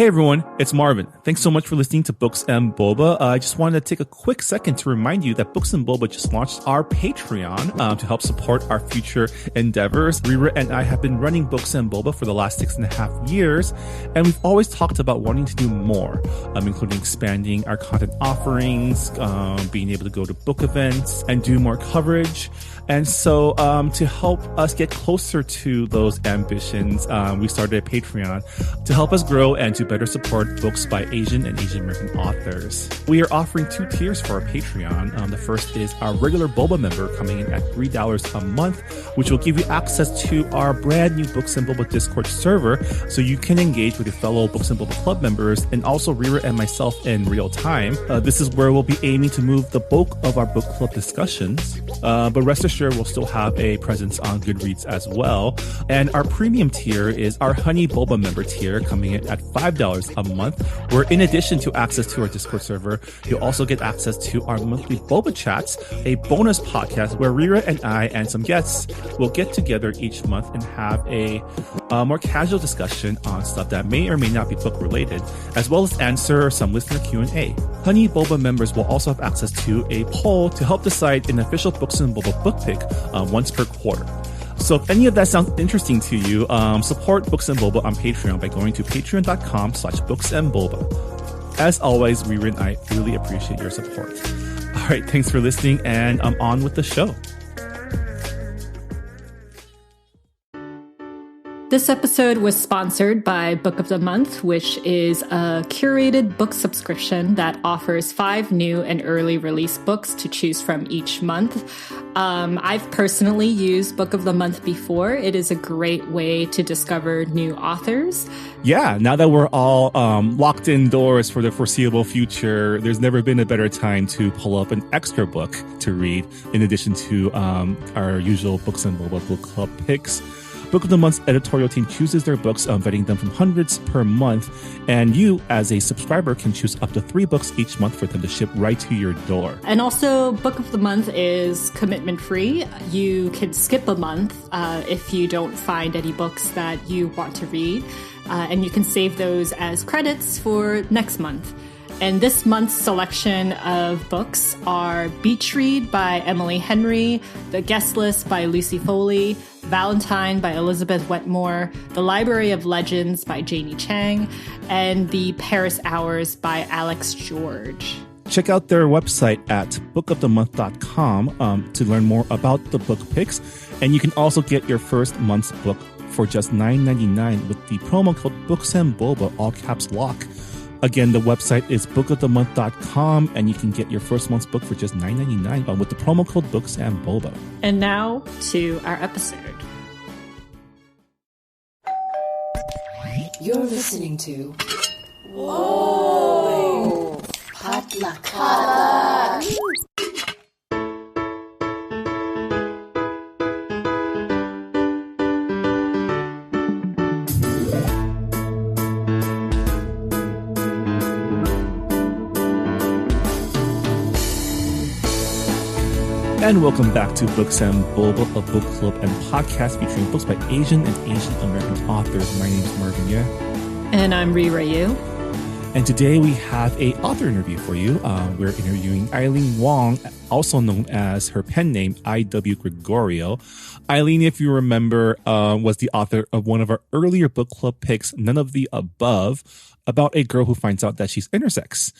Hey everyone, it's Marvin. Thanks so much for listening to Books and Boba. I just wanted to take a quick second to remind you that Books and Boba just launched our Patreon to help support our future endeavors. Rira and I have been running Books and Boba for the last 6.5 years, and we've always talked about wanting to do more, including expanding our content offerings, being able to go to book events and do more coverage. And so to help us get closer to those ambitions, we started a Patreon to help us grow and to better support books by Asian and Asian American authors. We are offering 2 tiers for our Patreon. The first is our regular Boba member coming in at $3 a month, which will give you access to our brand new Books and Boba Discord server so you can engage with your fellow Books and Boba Club members and also Rira and myself in real time. This is where we'll be aiming to move the bulk of our book club discussions. But rest assured, we'll still have a presence on Goodreads as well. And our premium tier is our Honey Boba member tier coming in at $5 a month, where in addition to access to our Discord server, you'll also get access to our monthly Boba Chats, a bonus podcast where Rira and I and some guests will get together each month and have a more casual discussion on stuff that may or may not be book related, as well as answer some listener Q&A. Honey Boba members will also have access to a poll to help decide an official Books and Boba book pick once per quarter. So if any of that sounds interesting to you, support Books and Boba on Patreon by going to patreon.com/booksandboba. As always, Rira and I really appreciate your support. All right, thanks for listening, and I'm on with the show. This episode was sponsored by Book of the Month, which is a curated book subscription that offers 5 new and early release books to choose from each month. I've personally used Book of the Month before. It is a great way to discover new authors. Yeah, now that we're all locked indoors for the foreseeable future, there's never been a better time to pull up an extra book to read in addition to our usual Books and Boba book club picks. Book of the Month's editorial team chooses their books, vetting them from hundreds per month, and you, as a subscriber, can choose up to 3 books each month for them to ship right to your door. And also, Book of the Month is commitment-free. You can skip a month if you don't find any books that you want to read, and you can save those as credits for next month. And this month's selection of books are Beach Read by Emily Henry, The Guest List by Lucy Foley, Valentine by Elizabeth Wetmore, The Library of Legends by Janie Chang, and The Paris Hours by Alex George. Check out their website at bookofthemonth.com to learn more about the book picks. And you can also get your first month's book for just $9.99 with the promo code BooksandBoba, all caps lock. Again, the website is bookofthemonth.com, and you can get your first month's book for just $9.99 with the promo code BooksandBoba. And now to our episode. You're listening to Whoa! Potluck. And welcome back to Books and Boba, a book club and podcast featuring books by Asian and Asian American authors. My name is Marvin Yeh. And I'm Rira Yu. And today we have a author interview for you. We're interviewing Eileen Wong, also known as her pen name, I.W. Gregorio. Eileen, if you remember, was the author of one of our earlier book club picks, None of the Above, about a girl who finds out that she's intersex.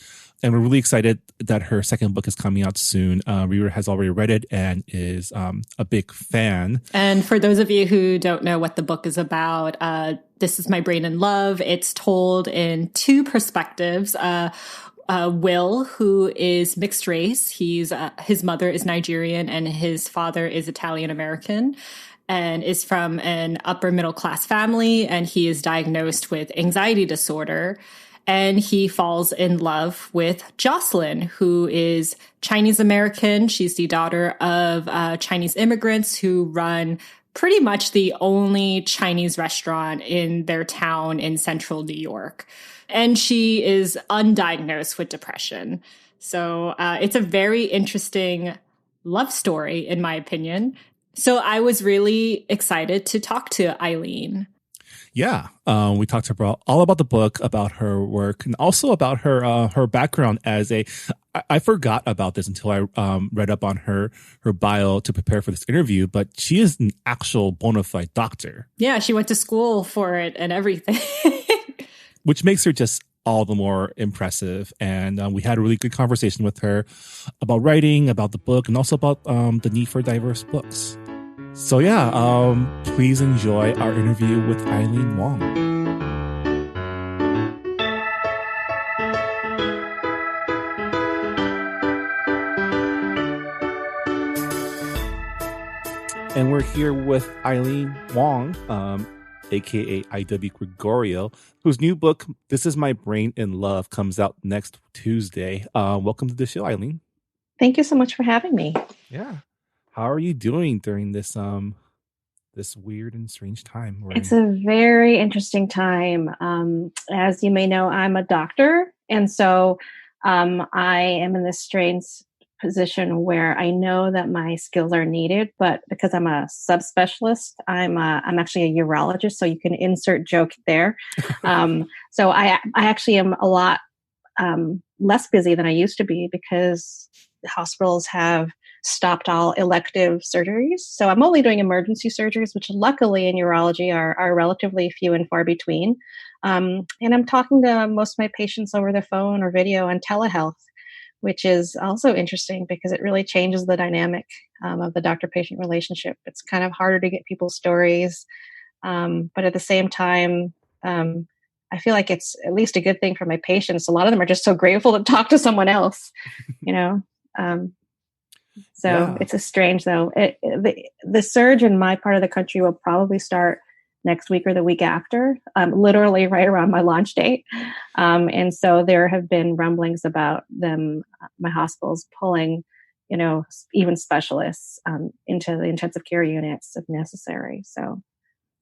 And we're really excited that her second book is coming out soon. Rira has already read it and is a big fan. And for those of you who don't know what the book is about, This Is My Brain in Love. It's told in 2 perspectives. Will, who is mixed race, his mother is Nigerian and his father is Italian American, and is from an upper middle class family, and he is diagnosed with anxiety disorder. And he falls in love with Jocelyn, who is Chinese American. She's the daughter of Chinese immigrants who run pretty much the only Chinese restaurant in their town in central New York. And she is undiagnosed with depression. So it's a very interesting love story, in my opinion. So I was really excited to talk to Eileen. Yeah, we talked about all about the book, about her work, and also about her background as a. I forgot about this until I read up on her bio to prepare for this interview, but she is an actual bona fide doctor. Yeah, she went to school for it and everything. Which makes her just all the more impressive. And we had a really good conversation with her about writing, about the book, and also about the need for diverse books. So yeah, please enjoy our interview with Eileen Wong. And we're here with Eileen Wong, aka IW Gregorio, whose new book, This Is My Brain in Love, comes out next Tuesday. Welcome to the show, Eileen. Thank you so much for having me. Yeah. How are you doing during this this weird and strange time? It's a very interesting time. As you may know, I'm a doctor, and so I am in this strange position where I know that my skills are needed, but because I'm a subspecialist, I'm actually a urologist, so you can insert joke there. So I actually am a lot less busy than I used to be because hospitals have stopped all elective surgeries. So I'm only doing emergency surgeries, which luckily in urology are relatively few and far between. And I'm talking to most of my patients over the phone or video and telehealth, which is also interesting because it really changes the dynamic of the doctor-patient relationship. It's kind of harder to get people's stories. But at the same time, I feel like it's at least a good thing for my patients. A lot of them are just so grateful to talk to someone else, you know? It's a strange though. The surge in my part of the country will probably start next week or the week after, literally right around my launch date. And so there have been rumblings about my hospitals pulling, even specialists into the intensive care units if necessary. So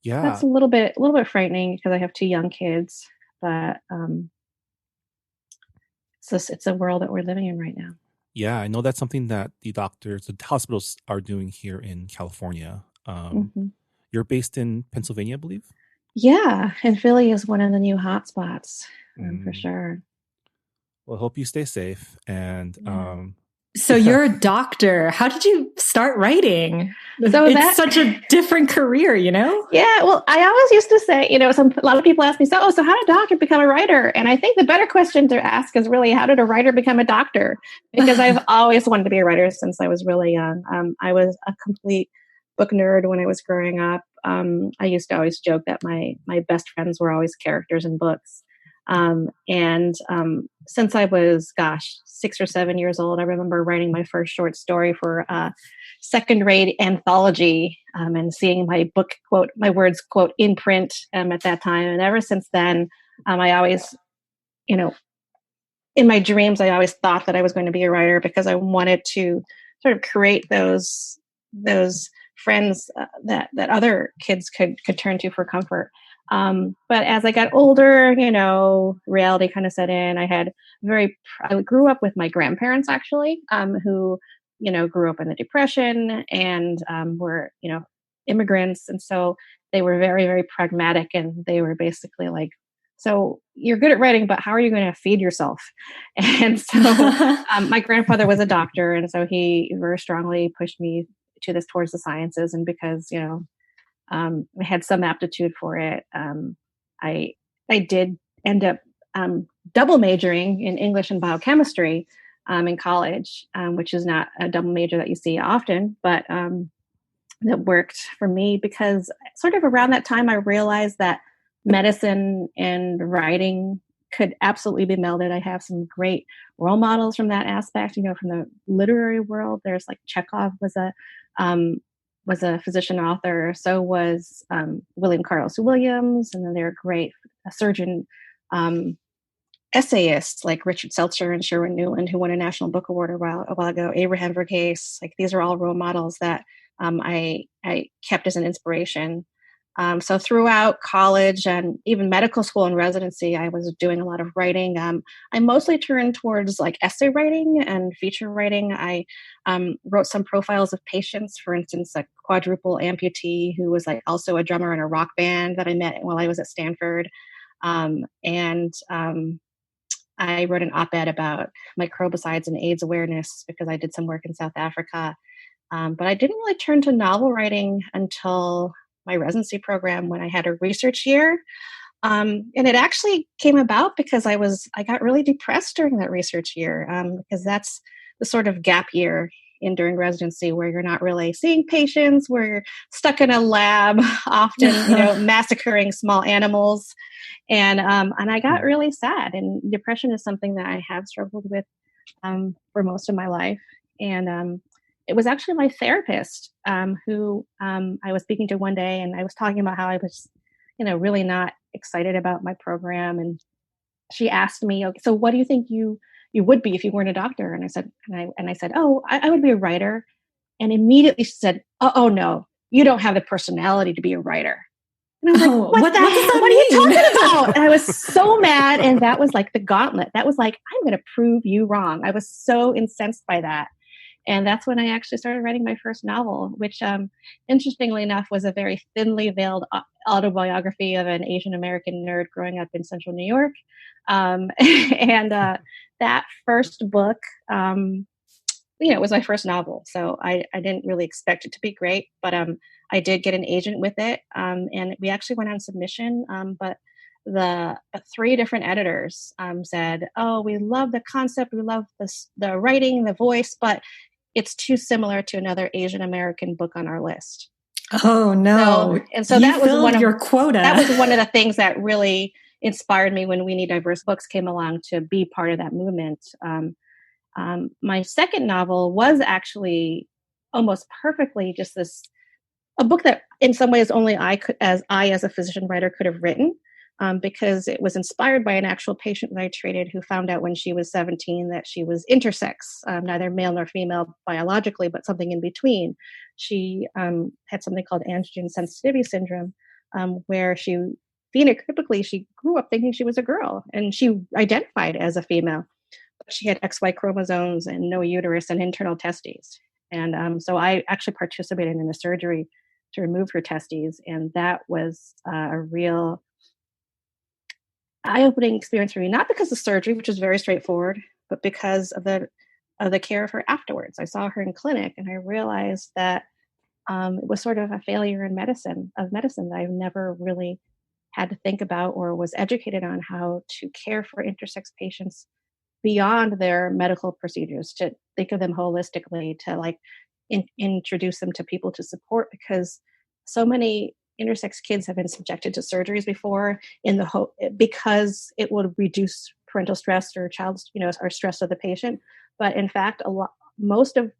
yeah, that's a little bit frightening because I have 2 young kids, but it's a world that we're living in right now. Yeah, I know that's something that the hospitals are doing here in California. You're based in Pennsylvania, I believe? Yeah, and Philly is one of the new hotspots for sure. Well, I hope you stay safe. And so you're a doctor. How did you start writing? So it's such a different career, Yeah, well, I always used to say, a lot of people ask me, so how did a doctor become a writer? And I think the better question to ask is really, how did a writer become a doctor? Because I've always wanted to be a writer since I was really young. I was a complete book nerd when I was growing up. I used to always joke that my best friends were always characters in books. Since I was, 6 or 7 years old, I remember writing my first short story for a second-rate anthology and seeing my book, quote, my words, quote, in print at that time. And ever since then, I always, in my dreams, I always thought that I was going to be a writer because I wanted to sort of create those friends that other kids could turn to for comfort. But as I got older, reality kind of set in. I grew up with my grandparents actually, who, grew up in the Depression and were, immigrants. And so they were very, very pragmatic, and they were basically like, so you're good at writing, but how are you going to feed yourself? And so my grandfather was a doctor. And so he very strongly pushed me towards the sciences. And because, I had some aptitude for it. I did end up double majoring in English and biochemistry in college, which is not a double major that you see often, but that worked for me because sort of around that time I realized that medicine and writing could absolutely be melded. I have some great role models from that aspect, from the literary world. There's like Chekhov was a physician author. So was William Carlos Williams. And then there are great surgeon essayists like Richard Seltzer and Sherwin Newland, who won a National Book Award a while ago. Abraham Verghese. Like these are all role models that I kept as an inspiration. So throughout college and even medical school and residency, I was doing a lot of writing. I mostly turned towards like essay writing and feature writing. I wrote some profiles of patients, for instance, a quadruple amputee who was like also a drummer in a rock band that I met while I was at Stanford. And I wrote an op-ed about microbicides and AIDS awareness because I did some work in South Africa. But I didn't really turn to novel writing until my residency program when I had a research year. And it actually came about because I got really depressed during that research year because that's the sort of gap year during residency where you're not really seeing patients, where you're stuck in a lab, often massacring small animals, and I got really sad. And depression is something that I have struggled with for most of my life, and it was actually my therapist who I was speaking to one day, and I was talking about how I was, really not excited about my program, and she asked me, "Okay, so what do you think you would be if you weren't a doctor?" And I said, "Oh, I would be a writer." And immediately she said, "Oh no, you don't have the personality to be a writer." And I was like, what the heck? What are you talking about? And I was so mad. And that was like the gauntlet. That was like, I'm going to prove you wrong. I was so incensed by that. And that's when I actually started writing my first novel, which, interestingly enough, was a very thinly veiled autobiography of an Asian American nerd growing up in central New York. And that first book, it was my first novel. So I didn't really expect it to be great, but I did get an agent with it. And we actually went on submission, but the three different editors said, "Oh, we love the concept, we love the writing, the voice, but it's too similar to another Asian American book on our list." Oh no! So you that was filled your quota. That was one of the things that really inspired me when We Need Diverse Books came along to be part of that movement. My second novel was actually almost perfectly just a book that in some ways only I as a physician writer could have written, because it was inspired by an actual patient that I treated who found out when she was 17 that she was intersex, neither male nor female biologically, but something in between. She had something called androgen sensitivity syndrome, where phenotypically she grew up thinking she was a girl and she identified as a female. But she had XY chromosomes and no uterus and internal testes. And so I actually participated in a surgery to remove her testes. And that was a real eye-opening experience for me, not because of surgery, which was very straightforward, but because of the care of her afterwards. I saw her in clinic and I realized that it was sort of a failure in medicine that I've never really had to think about or was educated on how to care for intersex patients beyond their medical procedures, to think of them holistically, to like introduce them to people to support, because so many intersex kids have been subjected to surgeries before because it would reduce parental stress or or stress of the patient. But in fact, most of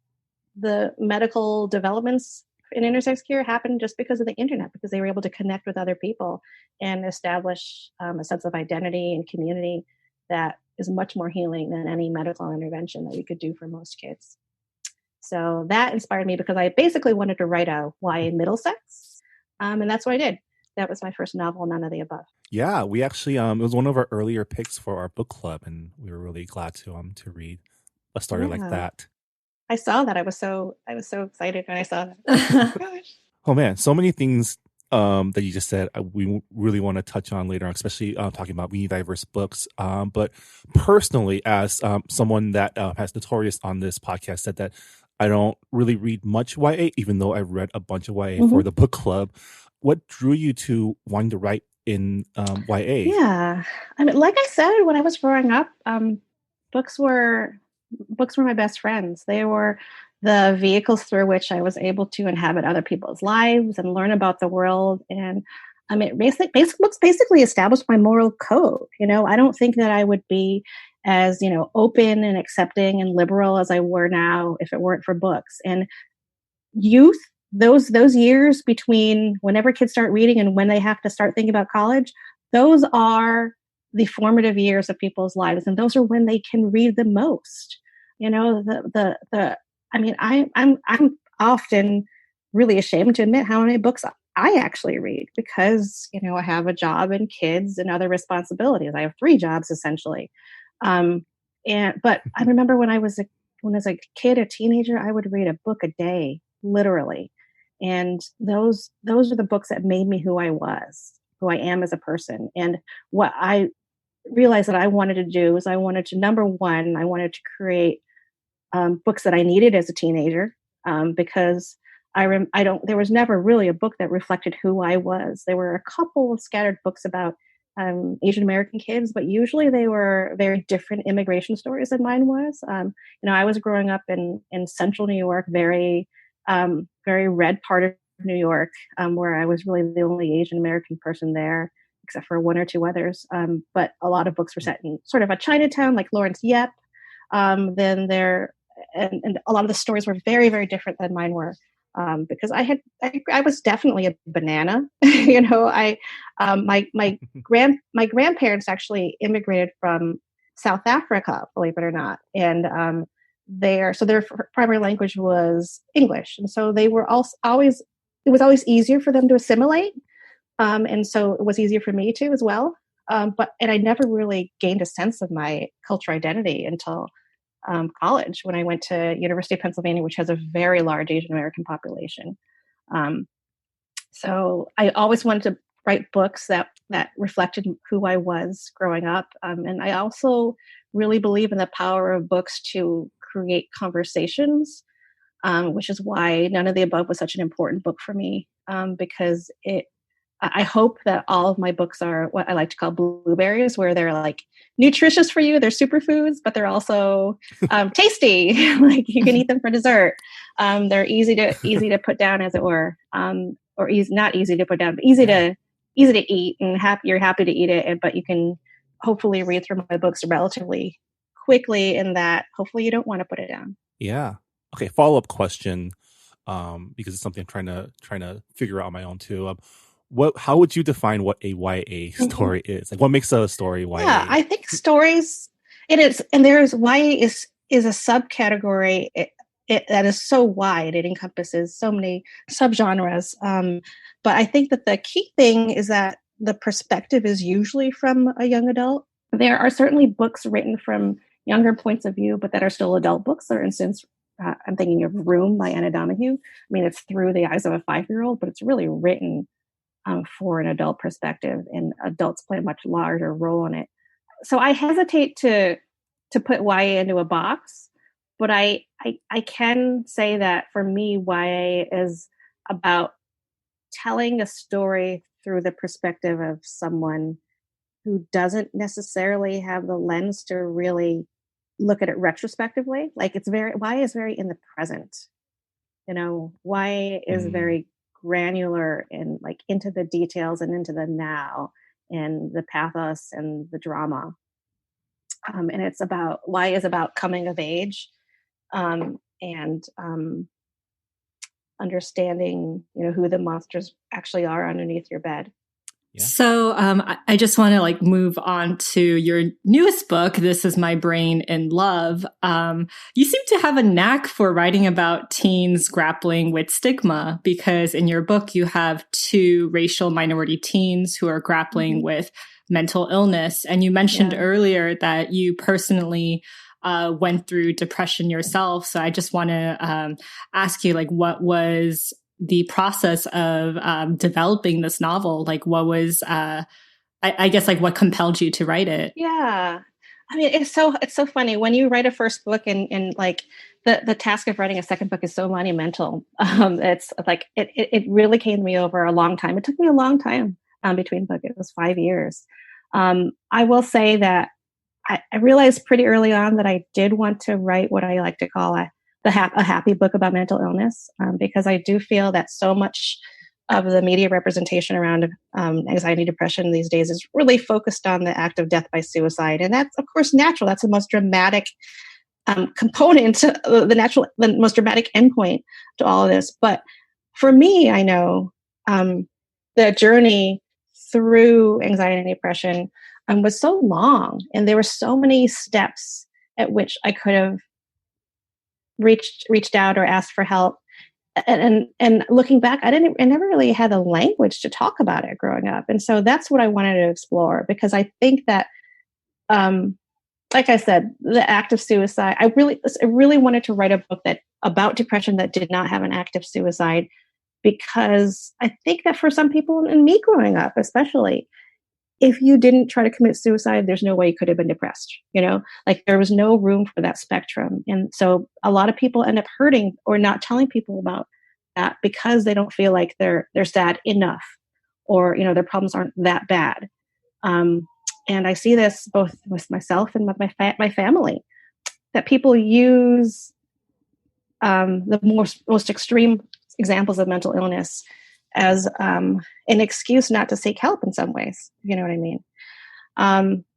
the medical developments in intersex care happened just because of the internet, because they were able to connect with other people and establish a sense of identity and community that is much more healing than any medical intervention that we could do for most kids. So that inspired me because I basically wanted to write a YA middle sex. And that's what I did. That was my first novel, None of the Above. Yeah, we actually it was one of our earlier picks for our book club, and we were really glad to read a story like that. I saw that. I was so excited when I saw that. Gosh. Oh man, so many things that you just said we really want to touch on later on, especially talking about We Need Diverse Books. But personally, as someone that has Notorious on this podcast said that I don't really read much YA, even though I read a bunch of YA for the book club. What drew you to wanting to write in YA? Yeah, I mean, like I said, when I was growing up, books were my best friends. They were the vehicles through which I was able to inhabit other people's lives and learn about the world. And I mean, books basically established my moral code. I don't think that I would be as open and accepting and liberal as I were now if it weren't for books. And youth, those years between whenever kids start reading and when they have to start thinking about college, those are the formative years of people's lives, and those are when they can read the most. I mean, I'm often really ashamed to admit how many books I actually read because, I have a job and kids and other responsibilities. I have 3 jobs essentially. Um, but I remember when I was a kid, a teenager, I would read a book a day, literally. And those are the books that made me who I am as a person. And what I realized that I wanted to do is I wanted to, number one, I wanted to create books that I needed as a teenager, because there was never really a book that reflected who I was. There were a couple of scattered books about Asian American kids, but usually they were very different immigration stories than mine was. I was growing up in central New York, very red part of New York, where I was really the only Asian American person there, except for one or two others. But a lot of books were set in sort of a Chinatown, like Lawrence Yep. Then there, and a lot of the stories were very, very different than mine were. Because I was definitely a banana. My grandparents actually immigrated from South Africa, believe it or not, and their primary language was English, and so they were also always it was always easier for them to assimilate, and so it was easier for me too as well. And I never really gained a sense of my cultural identity until college when I went to University of Pennsylvania, which has a very large Asian American population. Um, so I always wanted to write books that reflected who I was growing up, and I also really believe in the power of books to create conversations, which is why None of the Above was such an important book for me, because I hope that all of my books are what I like to call blueberries, where they're like nutritious for you. They're superfoods, but they're also tasty. Like you can eat them for dessert. They're easy to put down, as it were, or not easy to put down, but easy to eat, and you're happy to eat it. But you can hopefully read through my books relatively quickly, in that hopefully you don't want to put it down. Yeah. Okay. Follow-up question, because it's something I'm trying to figure out on my own too. How would you define what a YA story is? Like, what makes a story YA? Yeah, I think stories, it is, and there's YA is a subcategory that is so wide. It encompasses so many subgenres. But I think that the key thing is that the perspective is usually from a young adult. There are certainly books written from younger points of view, but that are still adult books. For instance, I'm thinking of Room by Anna Donoghue. I mean, it's through the eyes of a 5-year-old, but it's really written for an adult perspective, and adults play a much larger role in it. So I hesitate to put YA into a box, but I can say that for me, YA is about telling a story through the perspective of someone who doesn't necessarily have the lens to really look at it retrospectively. Like YA is very in the present. YA is very granular and like into the details and into the now and the pathos and the drama. And YA is about coming of age, and understanding, who the monsters actually are underneath your bed. Yeah. So I just want to move on to your newest book, This Is My Brain in Love. You seem to have a knack for writing about teens grappling with stigma, because in your book you have 2 racial minority teens who are grappling with mental illness. And you mentioned earlier that you personally went through depression yourself. So I just want to ask you, what was the process of developing this novel? What was, I guess, what compelled you to write it? Yeah. I mean, it's so funny when you write a first book, and the task of writing a second book is so monumental. It's like, it really came to me over a long time. It took me a long time between books. It was 5 years. I will say that I realized pretty early on that I did want to write what I like to call a happy book about mental illness, because I do feel that so much of the media representation around anxiety, depression these days is really focused on the act of death by suicide. And that's, of course, natural. That's the most dramatic component, the most dramatic endpoint to all of this. But for me, I know the journey through anxiety and depression was so long, and there were so many steps at which I could have reached out or asked for help. and looking back, I never really had the language to talk about it growing up. And so that's what I wanted to explore, because I think that, like I said, the act of suicide, I really wanted to write a book about depression that did not have an act of suicide, because I think that for some people, and me growing up especially, if you didn't try to commit suicide, there's no way you could have been depressed. Like there was no room for that spectrum. And so a lot of people end up hurting or not telling people about that because they don't feel like they're sad enough, or, their problems aren't that bad. And I see this both with myself and my family, that people use the most extreme examples of mental illness as an excuse not to seek help in some ways. You know what I mean?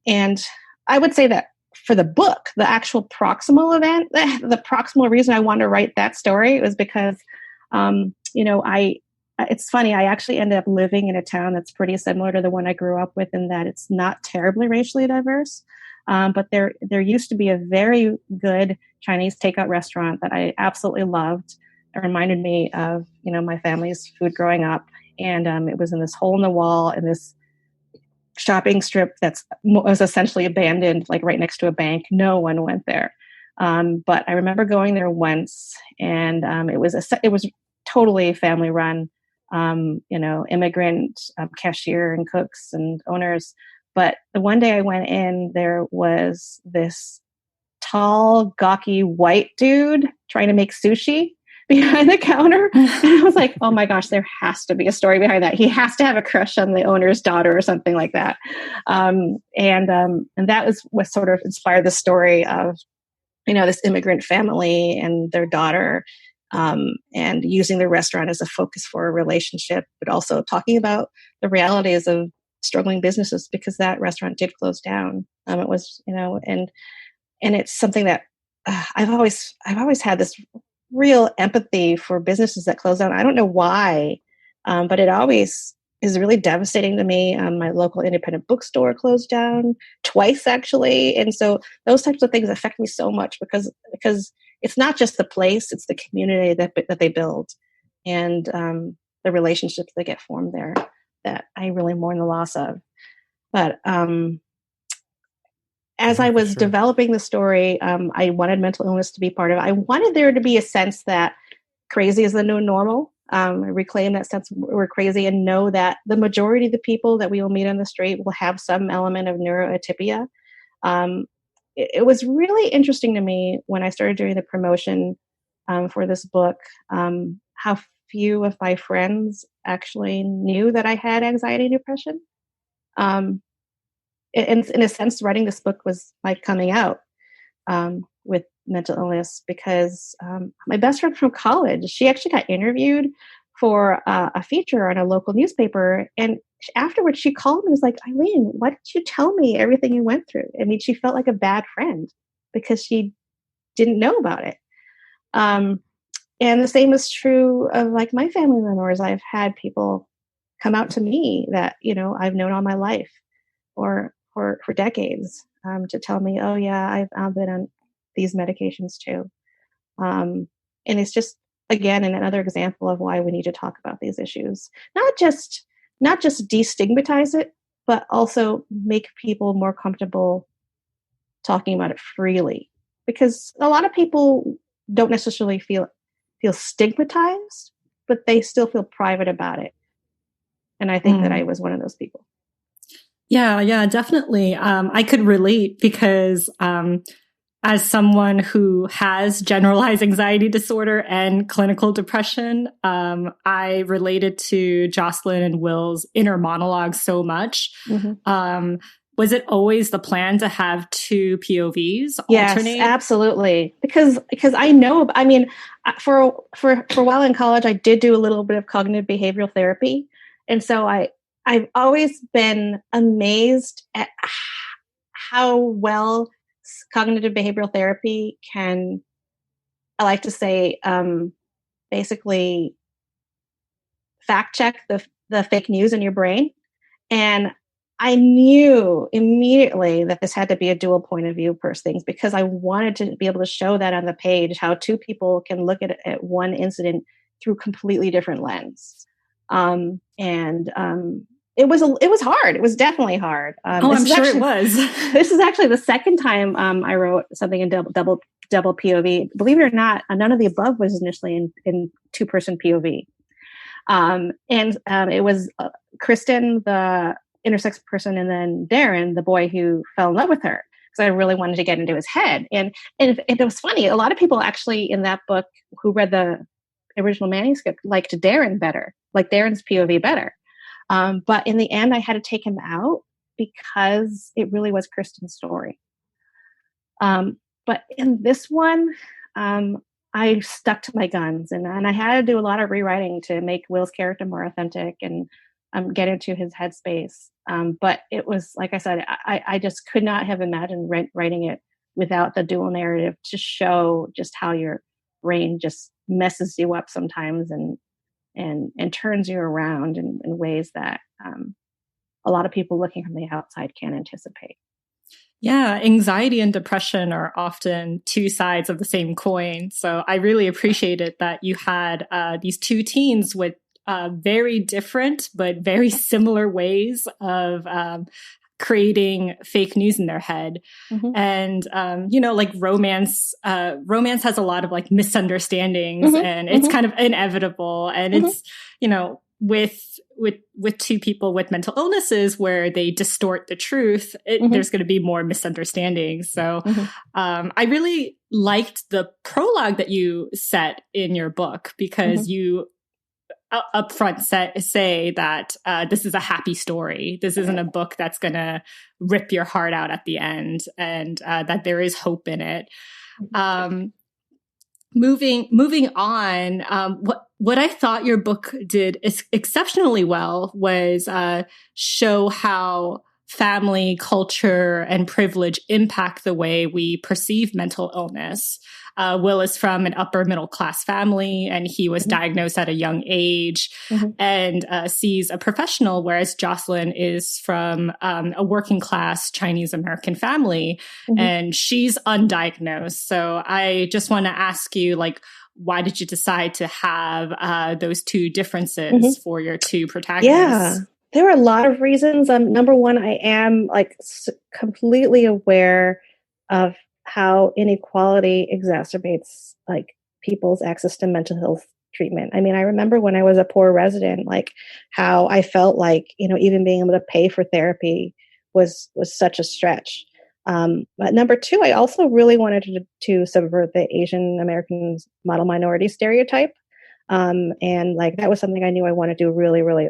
And I would say that for the book, the actual proximal event, the proximal reason I wanted to write that story was because, it's funny, I actually ended up living in a town that's pretty similar to the one I grew up with, in that it's not terribly racially diverse. But there used to be a very good Chinese takeout restaurant that I absolutely loved. It reminded me of, my family's food growing up. And it was in this hole in the wall in this shopping strip was essentially abandoned, like right next to a bank. No one went there. But I remember going there once, and it was totally family run, immigrant cashier and cooks and owners. But the one day I went in, there was this tall, gawky white dude trying to make sushi behind the counter. And I was like, oh my gosh, there has to be a story behind that. He has to have a crush on the owner's daughter or something like that. And that was what sort of inspired the story of, this immigrant family and their daughter, and using the restaurant as a focus for a relationship, but also talking about the realities of struggling businesses, because that restaurant did close down. It was, and it's something that I've always had this real empathy for businesses that close down. I don't know why, but it always is really devastating to me. My local independent bookstore closed down twice, actually. And so those types of things affect me so much, because it's not just the place, it's the community that they build, and the relationships that get formed there that I really mourn the loss of. But as I was developing the story, I wanted mental illness to be part of it. I wanted there to be a sense that crazy is the new normal. Reclaim that sense we're crazy, and know that the majority of the people that we will meet on the street will have some element of neuroatypia. It was really interesting to me when I started doing the promotion for this book, how few of my friends actually knew that I had anxiety and depression. In a sense, writing this book was my coming out with mental illness, because my best friend from college, she actually got interviewed for a feature on a local newspaper. And afterwards she called me and was like, Eileen, why didn't you tell me everything you went through? I mean, she felt like a bad friend because she didn't know about it. And the same is true of like my family members. I've had people come out to me that, I've known all my life or for decades, to tell me, oh yeah, I've been on these medications too. And it's just, again, another example of why we need to talk about these issues. Not just destigmatize it, but also make people more comfortable talking about it freely. Because a lot of people don't necessarily feel stigmatized, but they still feel private about it. And I think that I was one of those people. Yeah, definitely. I could relate because as someone who has generalized anxiety disorder and clinical depression, I related to Jocelyn and Will's inner monologue so much. Mm-hmm. Was it always the plan to have two POVs alternate? Yes, absolutely. Because I know, I mean, for a while in college, I did do a little bit of cognitive behavioral therapy. And so I've always been amazed at how well cognitive behavioral therapy can, I like to say, basically fact check the fake news in your brain. And I knew immediately that this had to be a dual point of view per things, because I wanted to be able to show that on the page, how two people can look at one incident through completely different lens. It was hard. It was definitely hard. I'm sure it was. This is actually the second time I wrote something in double POV. Believe it or not, none of the above was initially in 2-person POV. It was Kristen, the intersex person, and then Darren, the boy who fell in love with her, because I really wanted to get into his head. And it was funny. A lot of people actually in that book who read the original manuscript liked Darren better, like Darren's POV better. But in the end, I had to take him out because it really was Kristen's story. But in this one, I stuck to my guns, and I had to do a lot of rewriting to make Will's character more authentic and get into his headspace. But it was, like I said, I just could not have imagined writing it without the dual narrative to show just how your brain just messes you up sometimes and turns you around in ways that a lot of people looking from the outside can't anticipate. Yeah, anxiety and depression are often two sides of the same coin. So I really appreciated that you had these two teens with very different but very similar ways of creating fake news in their head. Mm-hmm. And, like romance has a lot of like misunderstandings, mm-hmm. and it's mm-hmm. kind of inevitable. And mm-hmm. it's, with two people with mental illnesses where they distort the truth, mm-hmm. there's going to be more misunderstandings. So mm-hmm. I really liked the prologue that you set in your book, because mm-hmm. you upfront say that this is a happy story. This isn't a book that's going to rip your heart out at the end, and that there is hope in it. Moving on, what I thought your book did exceptionally well was show how family, culture, and privilege impact the way we perceive mental illness. Will is from an upper middle class family, and he was mm-hmm. diagnosed at a young age mm-hmm. and sees a professional, whereas Jocelyn is from a working class Chinese American family, mm-hmm. and she's undiagnosed. So I just want to ask you, why did you decide to have those two differences mm-hmm. for your two protagonists? Yeah, there are a lot of reasons. Number one, I am completely aware of how inequality exacerbates people's access to mental health treatment. I mean, I remember when I was a poor resident, how I felt even being able to pay for therapy was such a stretch. But number two, I also really wanted to subvert the Asian Americans model minority stereotype. And that was something I knew I wanted to do really, really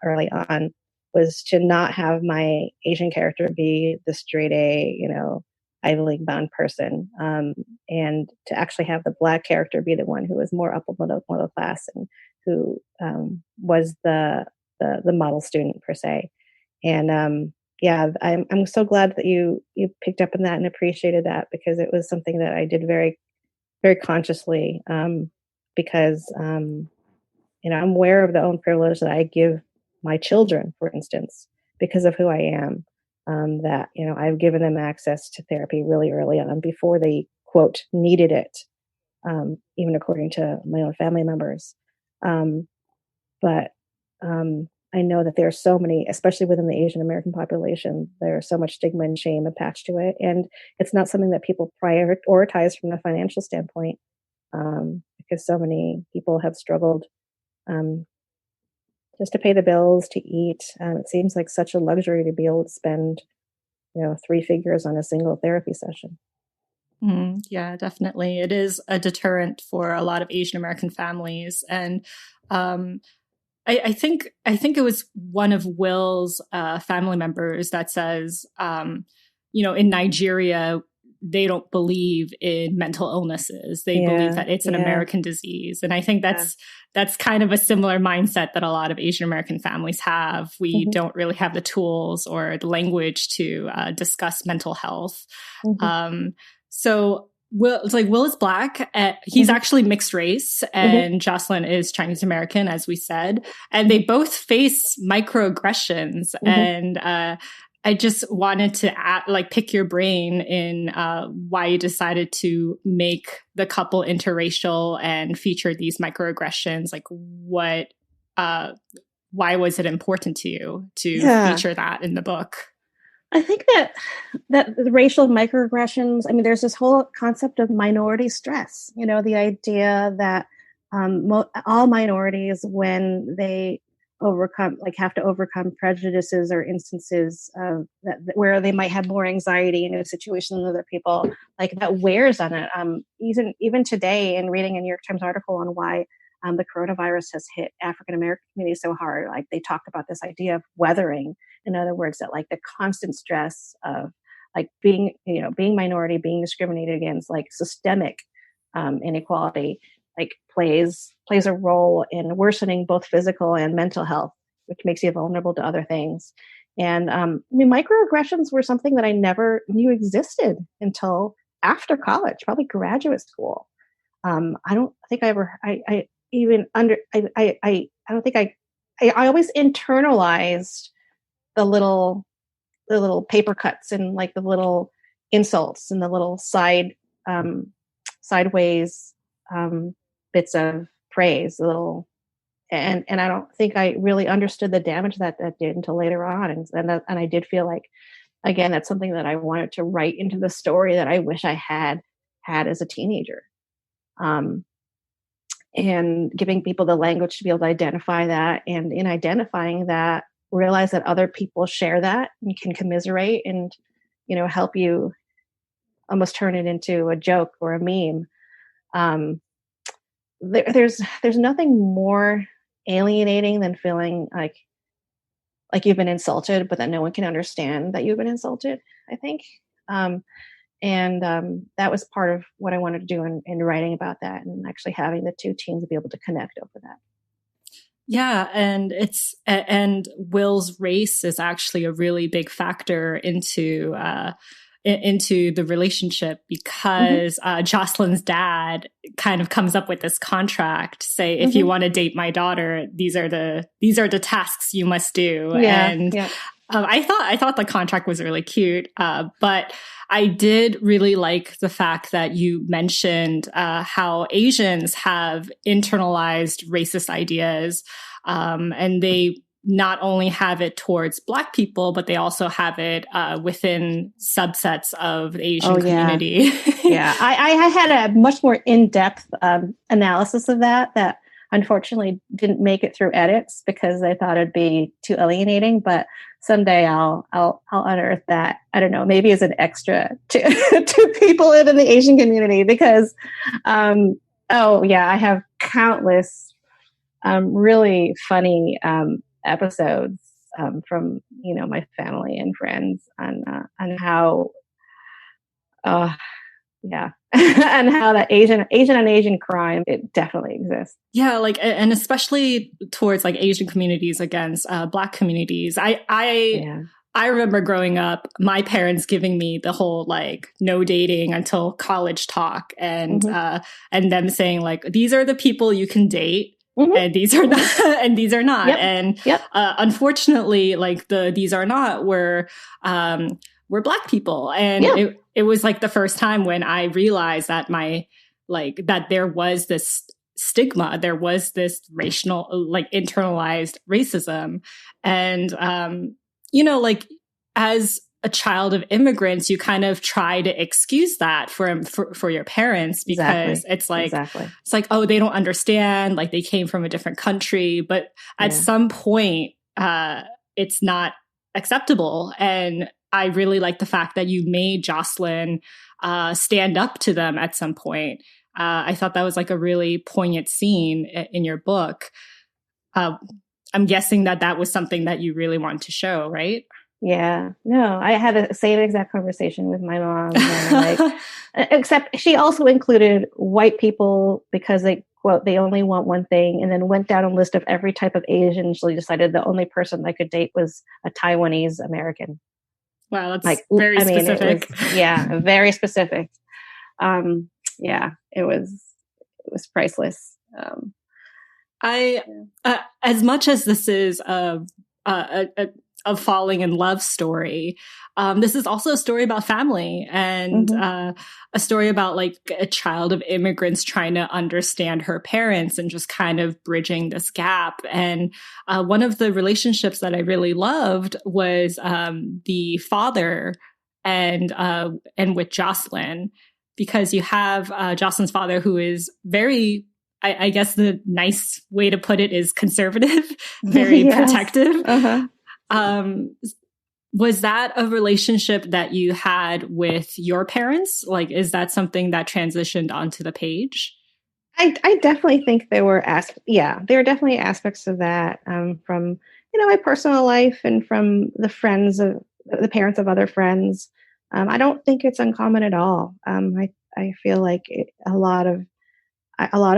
early on, was to not have my Asian character be the straight A, Ivy League bound person, and to actually have the Black character be the one who was more upper middle class and who was the model student per se. And I'm so glad that you picked up on that and appreciated that, because it was something that I did very, very consciously, because I'm aware of the own privilege that I give my children, for instance, because of who I am. That I've given them access to therapy really early on, before they quote needed it, even according to my own family members. But I know that there are so many, especially within the Asian American population, there's so much stigma and shame attached to it, and it's not something that people prioritize from a financial standpoint, because so many people have struggled just to pay the bills, to eat. It seems like such a luxury to be able to spend, 3 figures on a single therapy session. Yeah, definitely. It is a deterrent for a lot of Asian American families. And I think it was one of Will's family members that says, in Nigeria, they don't believe in mental illnesses. They believe that it's an American disease. And I think that's kind of a similar mindset that a lot of Asian American families have. We mm-hmm. don't really have the tools or the language to discuss mental health. Mm-hmm. So Will is Black. He's mm-hmm. actually mixed race, and mm-hmm. Jocelyn is Chinese American, as we said. And they both face microaggressions. Mm-hmm. And I just wanted to pick your brain in why you decided to make the couple interracial and feature these microaggressions. Like, why was it important to you to feature that in the book? I think that the racial microaggressions, I mean, there's this whole concept of minority stress, the idea that all minorities, when they have to overcome prejudices or instances of where they might have more anxiety in a situation than other people, like that wears on it. Even today, in reading a New York Times article on why the coronavirus has hit African American communities so hard, like they talk about this idea of weathering. In other words, that like the constant stress of like being minority, being discriminated against, like systemic inequality, like plays a role in worsening both physical and mental health, which makes you vulnerable to other things. And microaggressions were something that I never knew existed until after college, probably graduate school. I don't think I ever, I always internalized the little paper cuts and like the little insults and the little sideways bits of praise, and I don't think I really understood the damage that did until later on. And I did feel like, again, that's something that I wanted to write into the story that I wish I had as a teenager. And giving people the language to be able to identify that, and in identifying that, realize that other people share that and can commiserate and, help you almost turn it into a joke or a meme. There's nothing more alienating than feeling like you've been insulted, but that no one can understand that you've been insulted, I think. That was part of what I wanted to do in writing about that, and actually having the two teams be able to connect over that. Yeah, and Will's race is actually a really big factor into the relationship, because Jocelyn's dad kind of comes up with this contract, say, if you want to date my daughter, these are the tasks you must do. I thought the contract was really cute, but I did really like the fact that you mentioned how Asians have internalized racist ideas, and they not only have it towards Black people, but they also have it within subsets of the Asian community. Yeah, I had a much more in-depth analysis of that unfortunately didn't make it through edits because I thought it'd be too alienating. But someday I'll unearth that. I don't know, maybe as an extra to people in the Asian community, because I have countless really funny episodes from my family and friends on how and how that Asian on Asian crime, it definitely exists. Yeah, and especially towards Asian communities against Black communities. I remember growing up, my parents giving me the whole no dating until college talk, and them saying these are the people you can date. And these are not, and these are not. Yep. Unfortunately, these are not were Black people. And it was the first time when I realized that that there was this stigma, there was this racial, internalized racism. And, as a child of immigrants, you kind of try to excuse that for your parents, because it's oh, they don't understand, they came from a different country, but at some point, it's not acceptable. And I really like the fact that you made Jocelyn stand up to them at some point. I thought that was a really poignant scene in your book. I'm guessing that was something that you really wanted to show, right? Yeah, no, I had the same exact conversation with my mom. And except she also included white people because they, quote, they only want one thing, and then went down a list of every type of Asian. She decided the only person I could date was a Taiwanese American. Wow, that's very specific. Very specific. It was priceless. As much as this is a falling in love story. This is also a story about family and a story about like a child of immigrants trying to understand her parents and just kind of bridging this gap. And one of the relationships that I really loved was the father and with Jocelyn, because you have Jocelyn's father, who is very, I guess the nice way to put it is conservative, very protective. Was that a relationship that you had with your parents? Like, is that something that transitioned onto the page? I definitely think there were there are definitely aspects of that from my personal life and from the parents of other friends. I don't think it's uncommon at all. I feel like a lot of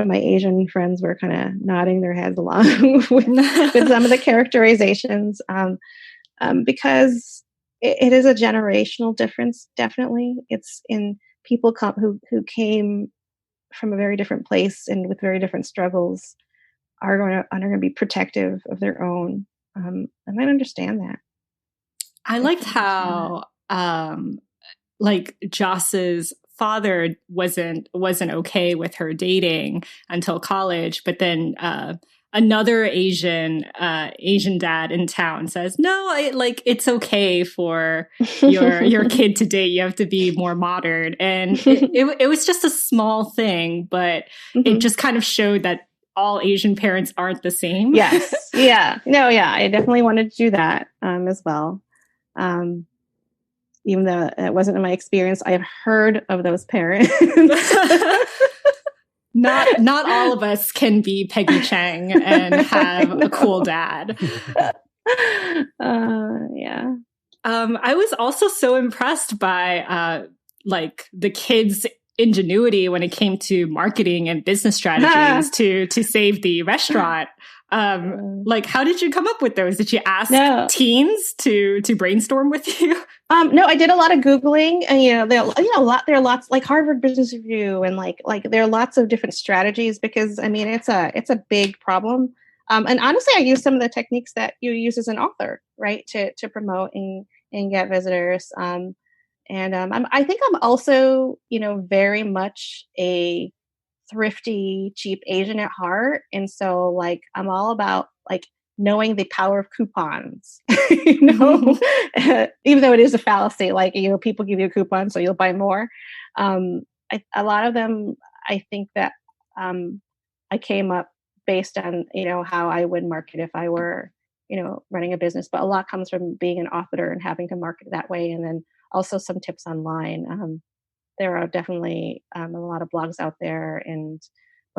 my Asian friends were kind of nodding their heads along with some of the characterizations, because it is a generational difference. Definitely, it's in people who came from a very different place and with very different struggles are going to be protective of their own, and I understand that. I liked how like Joss's father wasn't okay with her dating until college, but then another Asian dad in town says, "No, it's okay for your kid to date. You have to be more modern." And it was just a small thing, but it just kind of showed that all Asian parents aren't the same. Yes, yeah, no, yeah, I definitely wanted to do that as well. Even though it wasn't in my experience, I have heard of those parents. Not all of us can be Peggy Chang and have a cool dad. Yeah. I was also so impressed by like the kids' ingenuity when it came to marketing and business strategies to save the restaurant. Like, how did you come up with those? Did you ask teens to brainstorm with you? No, I did a lot of Googling, and there are lots like Harvard Business Review, and like there are lots of different strategies because I mean it's a big problem. And honestly, I use some of the techniques that you use as an author, right, to promote and get visitors. I think I'm also very much a thrifty, cheap Asian at heart. And so like, I'm all about like knowing the power of coupons, even though it is a fallacy, like, people give you a coupon, so you'll buy more. A lot of them, I think that I came up based on, how I would market if I were, running a business, but a lot comes from being an author and having to market that way. And then also some tips online. There are definitely a lot of blogs out there and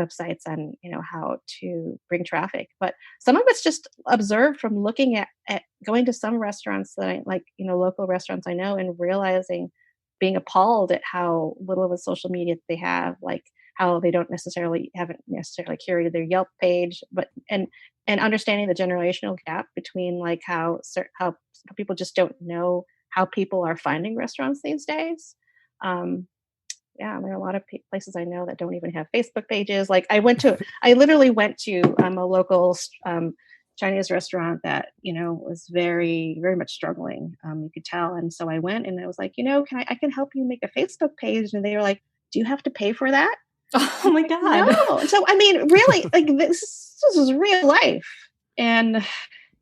websites on how to bring traffic, but some of it's just observed from looking at going to some restaurants that I like, local restaurants I know, and realizing, being appalled at how little of a social media they have, like how they haven't necessarily curated their Yelp page, but and understanding the generational gap between like how people just don't know how people are finding restaurants these days. Yeah, there are a lot of places I know that don't even have Facebook pages. Like I literally went to a local Chinese restaurant that was very, very much struggling. You could tell, and so I went and I was like, I can help you make a Facebook page, and they were like, "Do you have to pay for that?" Oh my god! No. So I mean, really, like this is real life, and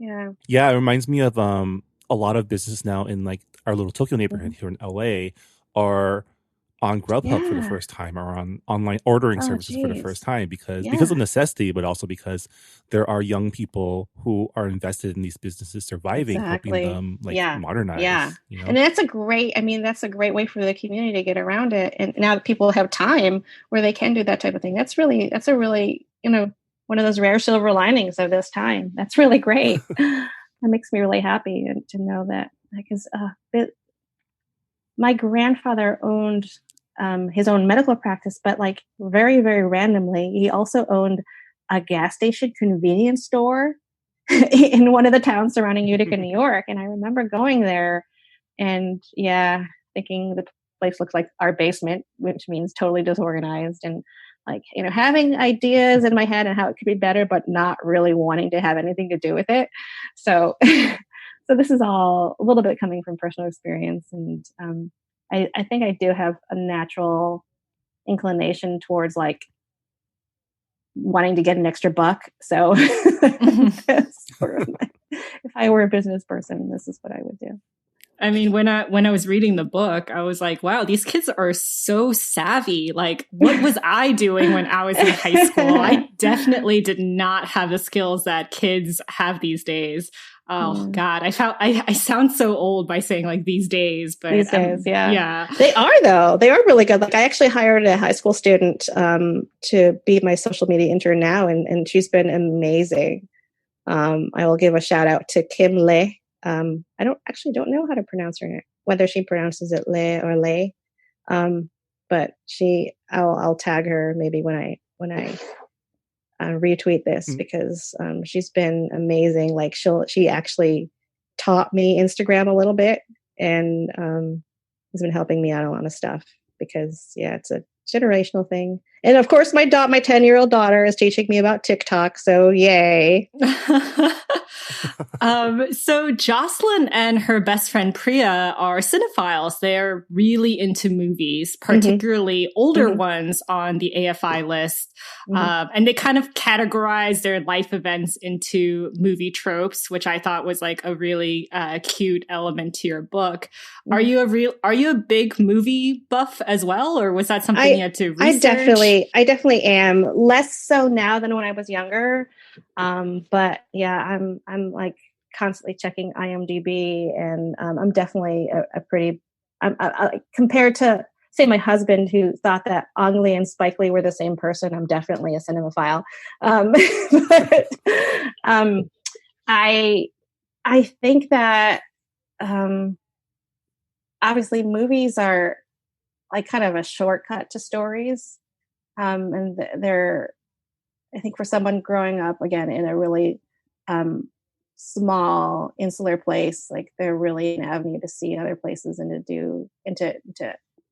yeah, it reminds me of a lot of business now in like our little Tokyo neighborhood here in LA are on Grubhub for the first time, or on online ordering services for the first time because of necessity, but also because there are young people who are invested in these businesses surviving, helping them modernize. Yeah. And that's a great way for the community to get around it. And now that people have time where they can do that type of thing, that's a really, one of those rare silver linings of this time. That's really great. That makes me really happy to know that, because my grandfather owned his own medical practice, but like very, very randomly, he also owned a gas station convenience store in one of the towns surrounding Utica, New York. And I remember going there and thinking the place looks like our basement, which means totally disorganized, and like, having ideas in my head and how it could be better, but not really wanting to have anything to do with it. So So this is all a little bit coming from personal experience, and I think I do have a natural inclination towards like wanting to get an extra buck. So that's sort of if I were a business person, this is what I would do. I mean, when I was reading the book, I was like, wow, these kids are so savvy. Like, what was I doing when I was in high school? I definitely did not have the skills that kids have these days. Oh God, I sound so old by saying like these days, but these days, yeah, they are though. They are really good. Like I actually hired a high school student to be my social media intern now, and she's been amazing. I will give a shout out to Kim Le. I don't know how to pronounce her name, whether she pronounces it Le or Le. But I'll tag her maybe when I retweet this because she's been amazing. Like she actually taught me Instagram a little bit and has been helping me out a lot of stuff because it's a generational thing. And of course, my 10-year-old daughter is teaching me about TikTok. So yay. So Jocelyn and her best friend Priya are cinephiles. They're really into movies, particularly older ones on the AFI list. And they kind of categorize their life events into movie tropes, which I thought was like a really cute element to your book. Are you a big movie buff as well, or was that something you had to research? I definitely am. Less so now than when I was younger. But yeah, I'm like constantly checking IMDb, and I'm definitely a pretty. Compared to say my husband, who thought that Ang Lee and Spike Lee were the same person, I'm definitely a cinemaphile. But I think that obviously movies are like kind of a shortcut to stories, and they're. I think for someone growing up again in a really small insular place, like they're really an avenue to see other places and to